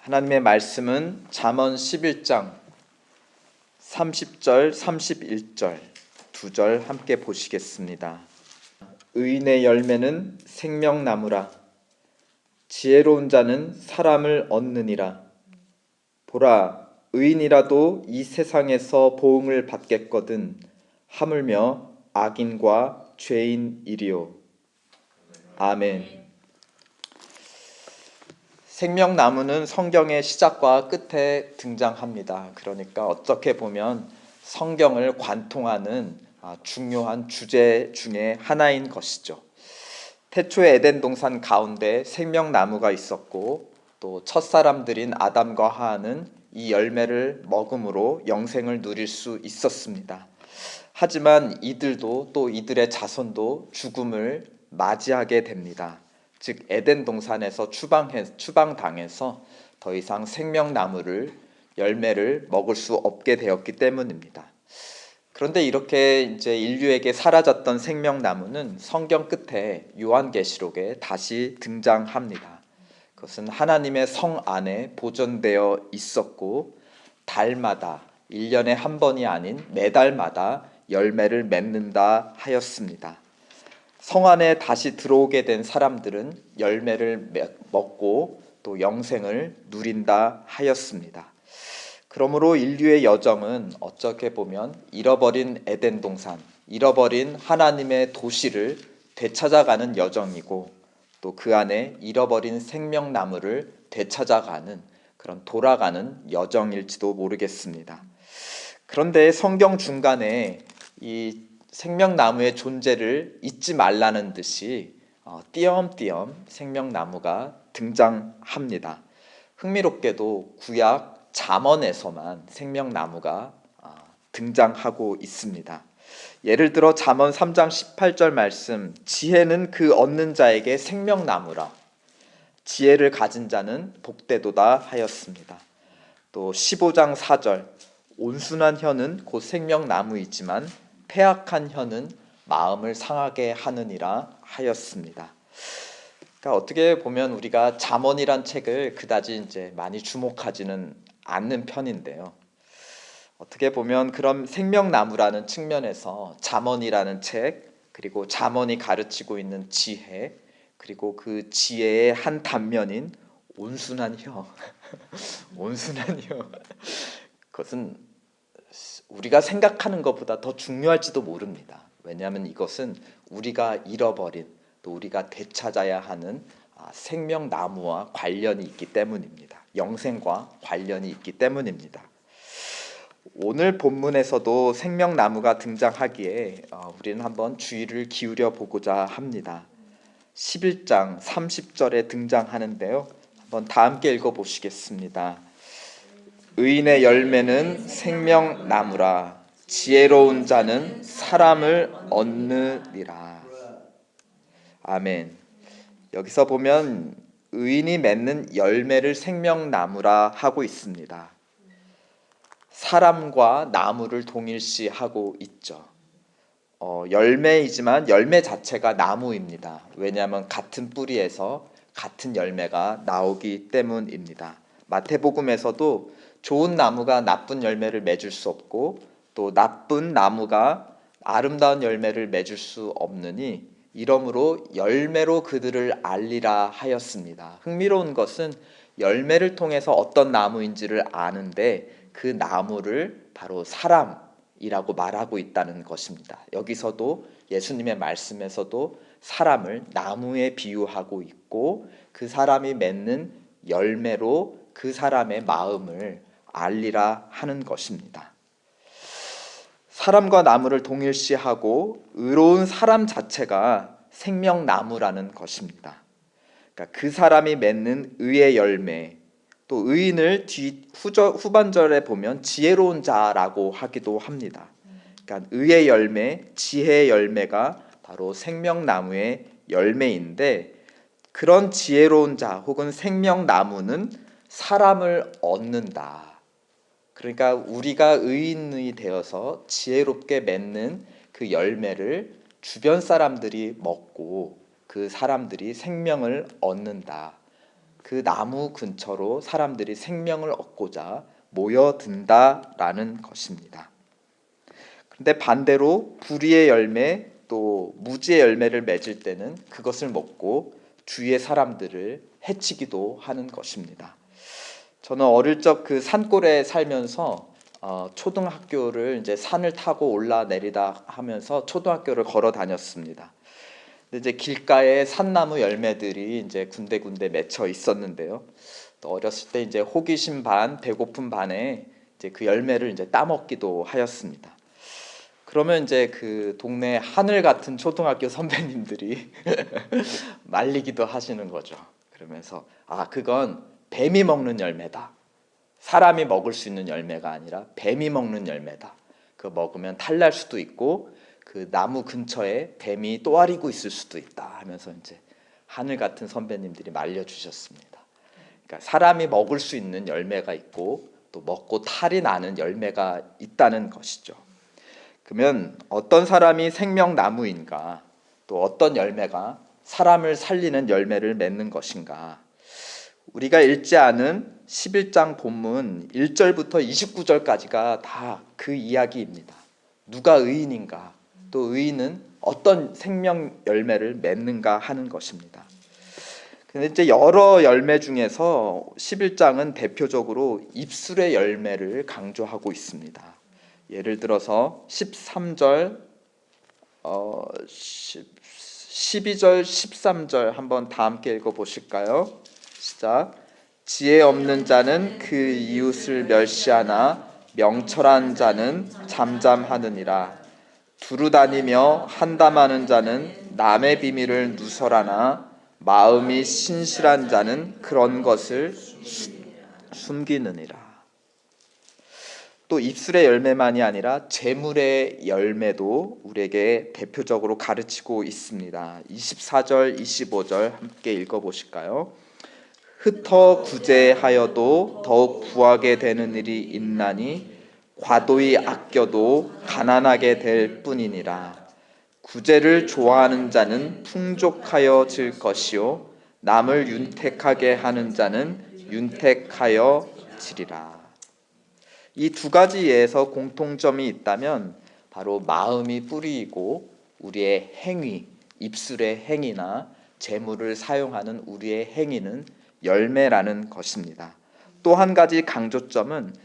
하나님의 말씀은 잠언 11장 30절, 31절 두 절 함께 보시겠습니다. 의인의 열매는 생명나무라. 지혜로운 자는 사람을 얻느니라. 보라, 의인이라도 이 세상에서 보응을 받겠거든 하물며 악인과 죄인이리요. 아멘. 생명나무는 성경의 시작과 끝에 등장합니다. 그러니까 어떻게 보면 성경을 관통하는 중요한 주제 중에 하나인 것이죠. 태초의 에덴 동산 가운데 생명나무가 있었고 또 첫사람들인 아담과 하와는 이 열매를 먹음으로 영생을 누릴 수 있었습니다. 하지만 이들도 또 이들의 자손도 죽음을 맞이하게 됩니다. 즉 에덴 동산에서 추방당해서 더 이상 생명나무를 열매를 먹을 수 없게 되었기 때문입니다. 그런데 이렇게 이제 인류에게 사라졌던 생명나무는 성경 끝에 요한계시록에 다시 등장합니다. 그것은 하나님의 성 안에 보존되어 있었고 달마다 1년에 한 번이 아닌 매달마다 열매를 맺는다 하였습니다. 성 안에 다시 들어오게 된 사람들은 열매를 먹고 또 영생을 누린다 하였습니다. 그러므로 인류의 여정은 어떻게 보면 잃어버린 에덴 동산, 잃어버린 하나님의 도시를 되찾아가는 여정이고 또 그 안에 잃어버린 생명나무를 되찾아가는 그런 돌아가는 여정일지도 모르겠습니다. 그런데 성경 중간에 이 생명나무의 존재를 잊지 말라는 듯이 띄엄띄엄 생명나무가 등장합니다. 흥미롭게도 구약 잠언에서만 생명나무가 등장하고 있습니다. 예를 들어 잠언 3장 18절 말씀, 지혜는 그 얻는 자에게 생명나무라. 지혜를 가진 자는 복되도다 하였습니다. 또 15장 4절, 온순한 혀는 곧 생명나무이지만 패악한 혀는 마음을 상하게 하느니라 하였습니다. 그러니까 어떻게 보면 우리가 잠언이란 책을 그다지 이제 많이 주목하지는 않는 편인데요. 어떻게 보면 그런 생명나무라는 측면에서 잠언이라는 책, 그리고 잠언이 가르치고 있는 지혜, 그리고 그 지혜의 한 단면인 온순한 혀, 온순한 혀, 그것은 우리가 생각하는 것보다 더 중요할지도 모릅니다. 왜냐하면 이것은 우리가 잃어버린 또 우리가 되찾아야 하는 생명나무와 관련이 있기 때문입니다. 영생과 관련이 있기 때문입니다. 오늘 본문에서도 생명나무가 등장하기에 우리는 한번 주의를 기울여 보고자 합니다. 11장 30절에 등장하는데요. 한번 다 함께 읽어보시겠습니다. 의인의 열매는 생명나무라. 지혜로운 자는 사람을 얻느니라. 아멘. 여기서 보면 의인이 맺는 열매를 생명나무라 하고 있습니다. 사람과 나무를 동일시하고 있죠. 열매이지만 열매 자체가 나무입니다. 왜냐하면 같은 뿌리에서 같은 열매가 나오기 때문입니다. 마태복음에서도 좋은 나무가 나쁜 열매를 맺을 수 없고 또 나쁜 나무가 아름다운 열매를 맺을 수 없느니 이러므로 열매로 그들을 알리라 하였습니다. 흥미로운 것은 열매를 통해서 어떤 나무인지를 아는데 그 나무를 바로 사람이라고 말하고 있다는 것입니다. 여기서도 예수님의 말씀에서도 사람을 나무에 비유하고 있고 그 사람이 맺는 열매로 그 사람의 마음을 알리라 하는 것입니다. 사람과 나무를 동일시하고 의로운 사람 자체가 생명나무라는 것입니다. 그러니까 그 사람이 맺는 의의 열매, 또 의인을 후반절에 보면 지혜로운 자라고 하기도 합니다. 그러니까 의의 열매, 지혜의 열매가 바로 생명나무의 열매인데 그런 지혜로운 자 혹은 생명나무는 사람을 얻는다. 그러니까 우리가 의인이 되어서 지혜롭게 맺는 그 열매를 주변 사람들이 먹고 그 사람들이 생명을 얻는다. 그 나무 근처로 사람들이 생명을 얻고자 모여든다라는 것입니다. 그런데 반대로 불의의 열매 또 무지의 열매를 맺을 때는 그것을 먹고 주위의 사람들을 해치기도 하는 것입니다. 저는 어릴 적 그 산골에 살면서 초등학교를 이제 산을 타고 올라내리다 하면서 초등학교를 걸어 다녔습니다. 근데 이제 길가에 산나무 열매들이 이제 군데군데 맺혀 있었는데요. 또 어렸을 때 이제 호기심 반, 배고픔 반에 이제 그 열매를 이제 따먹기도 하였습니다. 그러면 이제 그 동네 하늘 같은 초등학교 선배님들이 말리기도 하시는 거죠. 그러면서 그건 뱀이 먹는 열매다. 사람이 먹을 수 있는 열매가 아니라 뱀이 먹는 열매다. 그거 먹으면 탈날 수도 있고 그 나무 근처에 뱀이 또아리고 있을 수도 있다 하면서 이제 하늘 같은 선배님들이 말려주셨습니다. 그러니까 사람이 먹을 수 있는 열매가 있고 또 먹고 탈이 나는 열매가 있다는 것이죠. 그러면 어떤 사람이 생명나무인가, 또 어떤 열매가 사람을 살리는 열매를 맺는 것인가. 우리가 읽지 않은 11장 본문 1절부터 29절까지가 다 그 이야기입니다. 누가 의인인가, 또 의인은 어떤 생명 열매를 맺는가 하는 것입니다. 근데 이제 여러 열매 중에서 11장은 대표적으로 입술의 열매를 강조하고 있습니다. 예를 들어서 13절, 12절, 13절 한번 다 함께 읽어보실까요? 시작. 지혜 없는 자는 그 이웃을 멸시하나 명철한 자는 잠잠하느니라. 두루다니며 한담하는 자는 남의 비밀을 누설하나 마음이 신실한 자는 그런 것을 숨기느니라. 또 입술의 열매만이 아니라 재물의 열매도 우리에게 대표적으로 가르치고 있습니다. 24절, 25절 함께 읽어보실까요? 흩어 구제하여도 더욱 구하게 되는 일이 있나니 과도히 아껴도 가난하게 될 뿐이니라. 구제를 좋아하는 자는 풍족하여질 것이요 남을 윤택하게 하는 자는 윤택하여 지리라. 이 두 가지 예에서 공통점이 있다면 바로 마음이 뿌리이고 우리의 행위, 입술의 행위나 재물을 사용하는 우리의 행위는 열매라는 것입니다. 또 한 가지 강조점은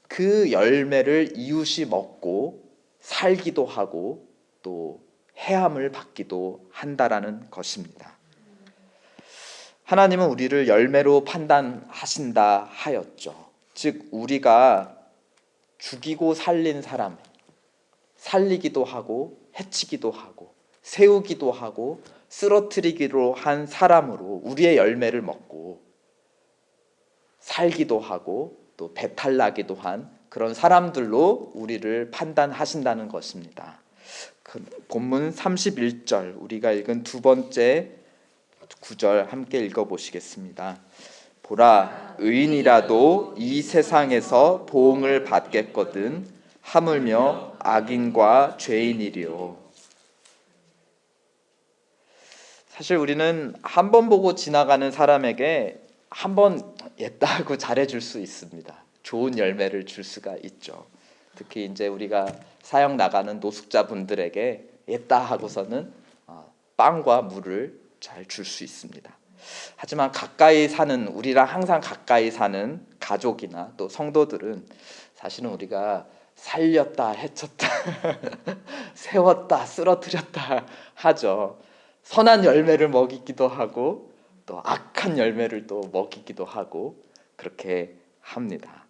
그 열매를 이웃이 먹고 살기도 하고 또 해함을 받기도 한다라는 것입니다. 하나님은 우리를 열매로 판단하신다 하였죠. 즉 우리가 죽이고 살린 사람, 살리기도 하고 해치기도 하고 세우기도 하고 쓰러뜨리기로 한 사람으로 우리의 열매를 먹고 살기도 하고 또 배탈나기도 한 그런 사람들로 우리를 판단하신다는 것입니다. 본문 31절 우리가 읽은 두 번째 구절 함께 읽어보시겠습니다. 보라, 의인이라도 이 세상에서 보응을 받겠거든 하물며 악인과 죄인이리요. 사실 우리는 한 번 보고 지나가는 사람에게 한 번 옛다 하고 잘해줄 수 있습니다. 좋은 열매를 줄 수가 있죠. 특히 이제 우리가 사역 나가는 노숙자분들에게 옛다 하고서는 빵과 물을 잘 줄 수 있습니다. 하지만 가까이 사는 우리랑 항상 가까이 사는 가족이나 또 성도들은 사실은 우리가 살렸다 해쳤다 세웠다 쓰러뜨렸다 하죠. 선한 열매를 먹이기도 하고 또 악한 열매를 또 먹이기도 하고 그렇게 합니다.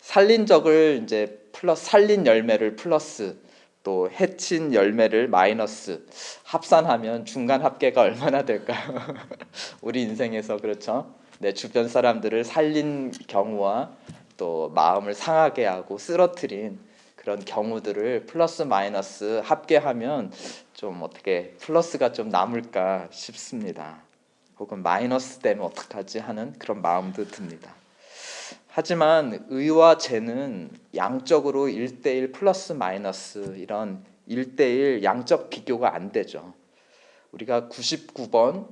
살린 적을 이제 플러스 살린 열매를 플러스 또 해친 열매를 마이너스 합산하면 중간 합계가 얼마나 될까요? 우리 인생에서 그렇죠. 내 주변 사람들을 살린 경우와 또 마음을 상하게 하고 쓰러뜨린 그런 경우들을 플러스 마이너스 합계하면 좀 어떻게 플러스가 좀 남을까 싶습니다. 혹은 마이너스 되면 어떡하지 하는 그런 마음도 듭니다. 하지만 의와 죄는 양적으로 1대1 플러스 마이너스 이런 1대1 양적 비교가 안 되죠. 우리가 99번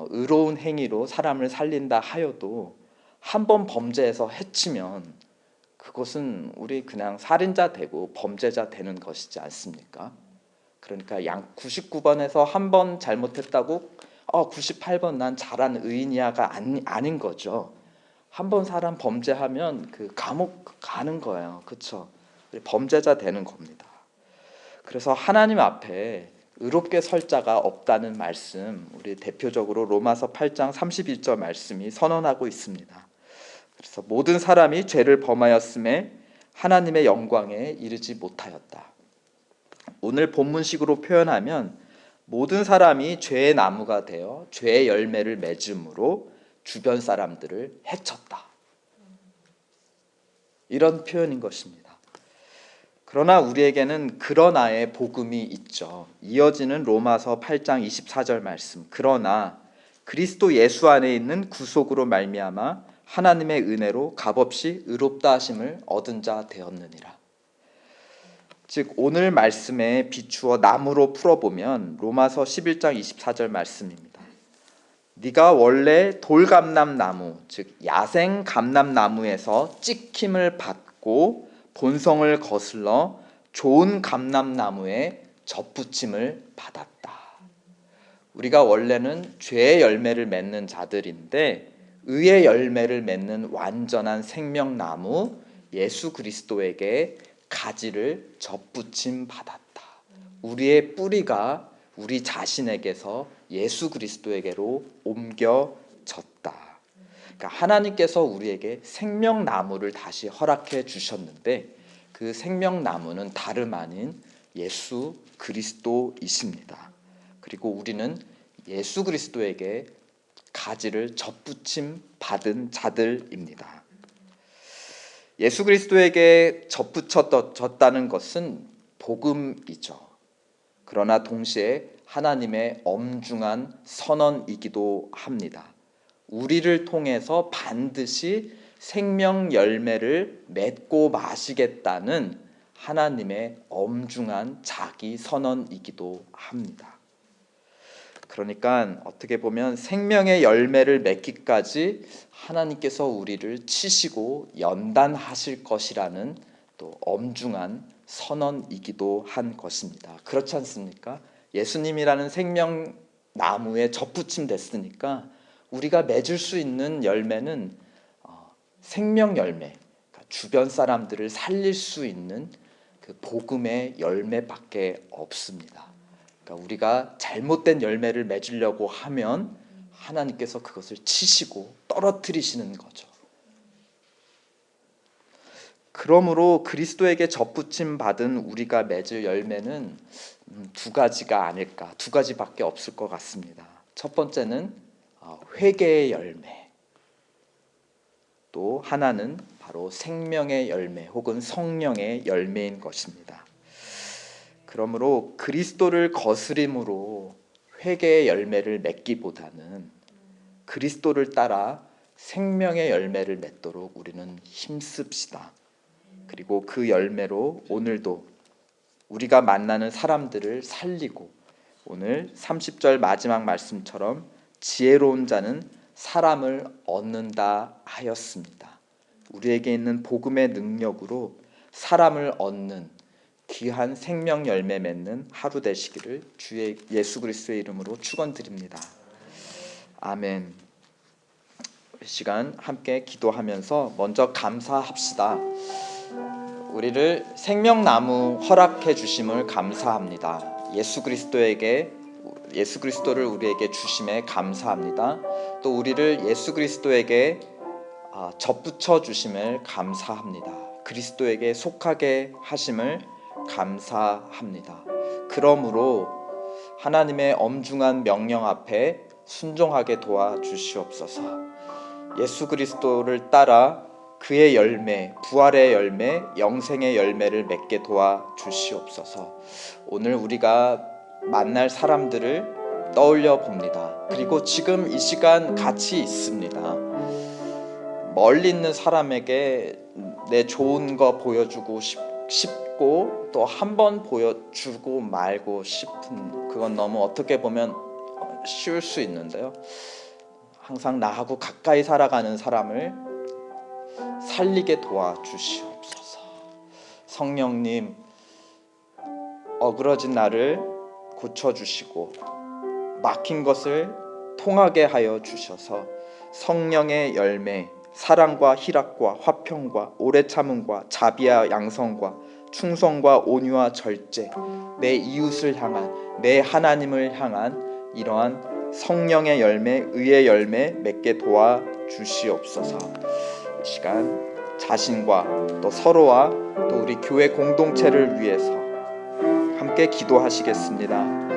의로운 행위로 사람을 살린다 하여도 한 번 범죄해서 해치면 그것은 우리 그냥 살인자 되고 범죄자 되는 것이지 않습니까? 그러니까 양 99번에서 한 번 잘못했다고 98번 난 잘한 의인이야가 아닌 거죠. 한 번 사람 범죄하면 그 감옥 가는 거예요. 그렇죠? 범죄자 되는 겁니다. 그래서 하나님 앞에 의롭게 설 자가 없다는 말씀, 우리 대표적으로 로마서 8장 31절 말씀이 선언하고 있습니다. 그래서 모든 사람이 죄를 범하였음에 하나님의 영광에 이르지 못하였다. 오늘 본문식으로 표현하면 모든 사람이 죄의 나무가 되어 죄의 열매를 맺음으로 주변 사람들을 해쳤다. 이런 표현인 것입니다. 그러나 우리에게는 그러나의 복음이 있죠. 이어지는 로마서 8장 24절 말씀. 그러나 그리스도 예수 안에 있는 구속으로 말미암아 하나님의 은혜로 값없이 의롭다 하심을 얻은 자 되었느니라. 즉 오늘 말씀에 비추어 나무로 풀어보면 로마서 11장 24절 말씀입니다. 네가 원래 돌감람나무, 즉 야생 감람나무에서 찍힘을 받고 본성을 거슬러 좋은 감람나무에 접붙임을 받았다. 우리가 원래는 죄의 열매를 맺는 자들인데 의의 열매를 맺는 완전한 생명나무 예수 그리스도에게 가지를 접붙임 받았다. 우리의 뿌리가 우리 자신에게서 예수 그리스도에게로 옮겨졌다. 그러니까 하나님께서 우리에게 생명나무를 다시 허락해 주셨는데 그 생명나무는 다름 아닌 예수 그리스도이십니다. 그리고 우리는 예수 그리스도에게 가지를 접붙임 받은 자들입니다. 예수 그리스도에게 접붙여졌다는 것은 복음이죠. 그러나 동시에 하나님의 엄중한 선언이기도 합니다. 우리를 통해서 반드시 생명 열매를 맺고 마시겠다는 하나님의 엄중한 자기 선언이기도 합니다. 그러니까 어떻게 보면 생명의 열매를 맺기까지 하나님께서 우리를 치시고 연단하실 것이라는 또 엄중한 선언이기도 한 것입니다. 그렇지 않습니까? 예수님이라는 생명나무에 접붙임 됐으니까 우리가 맺을 수 있는 열매는 생명 열매, 그러니까 주변 사람들을 살릴 수 있는 그 복음의 열매밖에 없습니다. 그러니까 우리가 잘못된 열매를 맺으려고 하면 하나님께서 그것을 치시고 떨어뜨리시는 거죠. 그러므로 그리스도에게 접붙임 받은 우리가 맺을 열매는 두 가지가 아닐까, 두 가지밖에 없을 것 같습니다. 첫 번째는 회개의 열매, 또 하나는 바로 생명의 열매 혹은 성령의 열매인 것입니다. 그러므로 그리스도를 거스림으로 회개의 열매를 맺기보다는 그리스도를 따라 생명의 열매를 맺도록 우리는 힘씁시다. 그리고 그 열매로 오늘도 우리가 만나는 사람들을 살리고 오늘 30절 마지막 말씀처럼 지혜로운 자는 사람을 얻는다 하였습니다. 우리에게 있는 복음의 능력으로 사람을 얻는 귀한 생명 열매 맺는 하루 되시기를 주의 예수 그리스도의 이름으로 축원드립니다. 아멘. 이 시간 함께 기도하면서 먼저 감사합시다. 우리를 생명나무 허락해 주심을 감사합니다. 예수 그리스도를 우리에게 주심에 감사합니다. 또 우리를 예수 그리스도에게 접붙여 주심을 감사합니다. 그리스도에게 속하게 하심을 감사합니다. 그러므로 하나님의 엄중한 명령 앞에 순종하게 도와주시옵소서. 예수 그리스도를 따라 그의 열매, 부활의 열매, 영생의 열매를 맺게 도와주시옵소서. 오늘 우리가 만날 사람들을 떠올려 봅니다. 그리고 지금 이 시간 같이 있습니다. 멀리 있는 사람에게 내 좋은 거 보여주고 싶고 또 한 번 보여주고 말고 싶은, 그건 너무 어떻게 보면 쉬울 수 있는데요. 항상 나하고 가까이 살아가는 사람을 살리게 도와주시옵소서. 성령님, 어그러진 나를 고쳐주시고 막힌 것을 통하게 하여 주셔서 성령의 열매, 사랑과 희락과 화평과 오래 참음과 자비와 양성과 충성과 온유와 절제, 내 이웃을 향한, 내 하나님을 향한 이러한 성령의 열매, 의의 열매 맺게 도와주시옵소서. 이 시간 자신과 또 서로와 또 우리 교회 공동체를 위해서 함께 기도하시겠습니다.